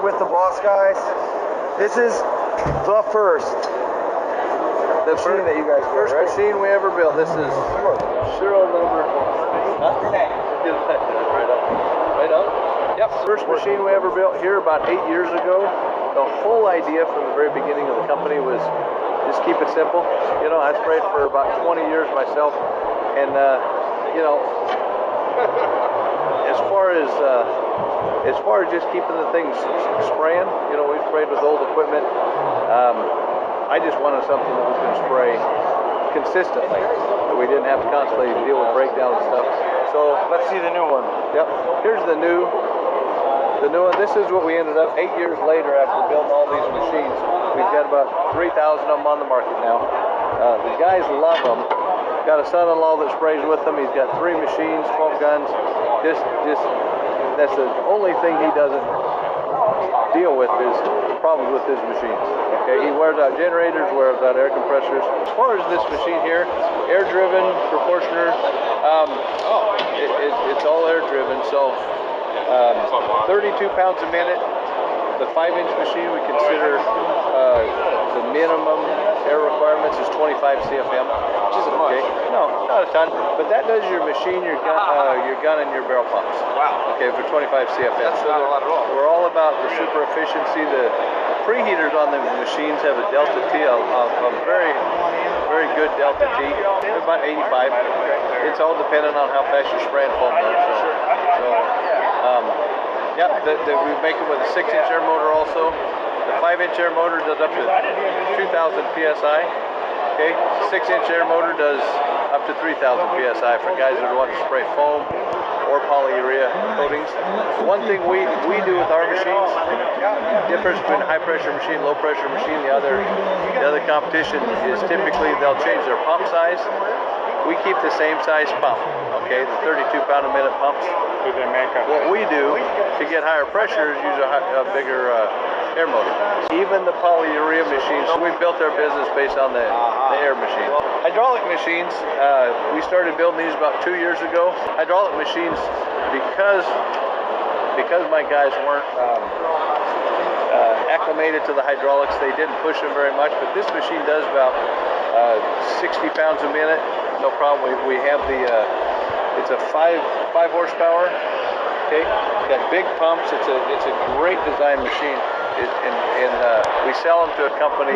with the boss guys. This is the first machine that you guys built, first right? machine we ever built. This is serial number. Right on. Right on. Yep. First machine we ever built here about 8 years ago. The whole idea from the very beginning of the company was just keep it simple. You know, I sprayed for about 20 years myself, and you know, as far as just keeping the things spraying, you know, we sprayed with old equipment. I just wanted something that was going to spray consistently, that we didn't have to constantly deal with breakdowns and stuff. So Let's see the new one. yep, here's the new one. This is what we ended up 8 years later after building all these machines. We've got about 3,000 of them on the market now. The guys love them. Got a son-in-law that sprays with them. He's got 3 machines, 12 guns. Just that's the only thing he doesn't deal with is problems with his machines. Okay, he wears out generators, wears out air compressors. As far as this machine here, air-driven, proportioner, it's all air-driven. So 32 pounds a minute. The 5-inch machine we consider the minimum air requirements is 25 CFM, which isn't much. No, not a ton, but that does your machine, your gun, and your barrel pumps. Wow. Okay, for 25 CFM. That's not a lot at all. We're all about the super efficiency. The preheaters on the machines have a delta T, a very, very good delta T, about 85. It's all dependent on how fast you're spraying foam though. Yeah, we make it with a 6-inch air motor also. The 5-inch air motor does up to 2,000 PSI. Okay, 6-inch air motor does up to 3,000 PSI for guys that want to spray foam or polyurea coatings. One thing we do with our machines, difference between a high pressure machine, low pressure machine, the other competition is typically they'll change their pump size. We keep the same size pump, okay, the 32 pound a minute pumps. What we do to get higher pressure is use a bigger air motor. Even the polyurea machines, we built our business based on the air machine. Hydraulic machines, we started building these about 2 years ago. Hydraulic machines, because my guys weren't acclimated to the hydraulics, they didn't push them very much, but this machine does about 60 pounds a minute, no problem. We have the, it's a 5 horsepower, okay, it's got big pumps, it's a great design machine, and we sell them to a company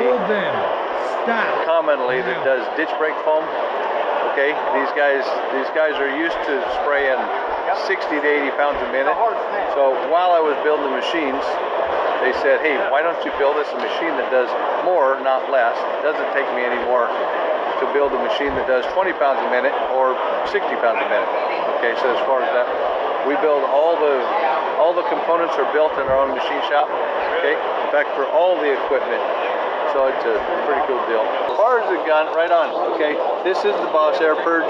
commonly that does ditch brake foam. Okay, these guys are used to spraying 60 to 80 pounds a minute. So while I was building the machines, they said, hey, why don't you build us a machine that does more, not less. It doesn't take me any more to build a machine that does 20 pounds a minute or 60 pounds a minute. Okay, so as far as that, we build all the components are built in our own machine shop. Okay, in fact, for all the equipment. So it's a pretty cool deal. As far as the gun, right on. Okay, this is the Boss Air Purge.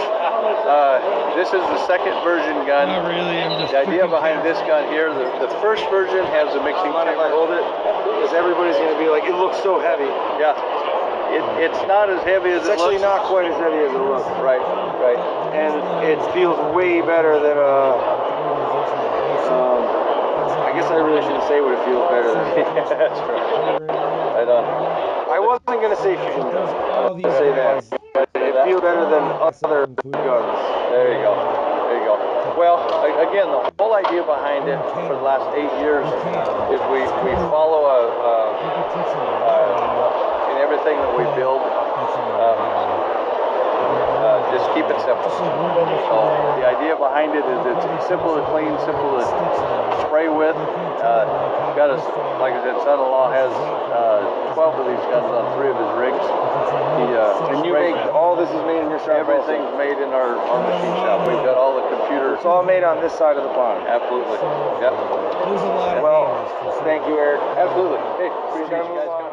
This is the second version gun. Not really, I'm just the idea behind this gun here, the first version has a mixing chamber. If I hold it, because everybody's going to be like, it looks so heavy. Yeah, it's not as heavy as it looks. It's actually not quite as heavy as it looks. Right. And it feels way better than I guess I really shouldn't say what it feels better than. Yeah, that's right. Right on. I wasn't going to say fusion gun. I was going to say that. It feels better than other guns. There you go. There you go. Well, again, the whole idea behind it for the last 8 years is we follow in everything that we build, just keep it simple. So the idea behind it is it's simple to clean, simple to spray with. Got a, like I said, son-in-law has 12 of these guns on 3 of his rigs. And you make, all this is made in your shop? Everything's made in our machine shop. We've got all the computer. It's all made on this side of the pond? Absolutely. Yep. Well, thank you, Eric. Absolutely. Hey, appreciate you guys coming.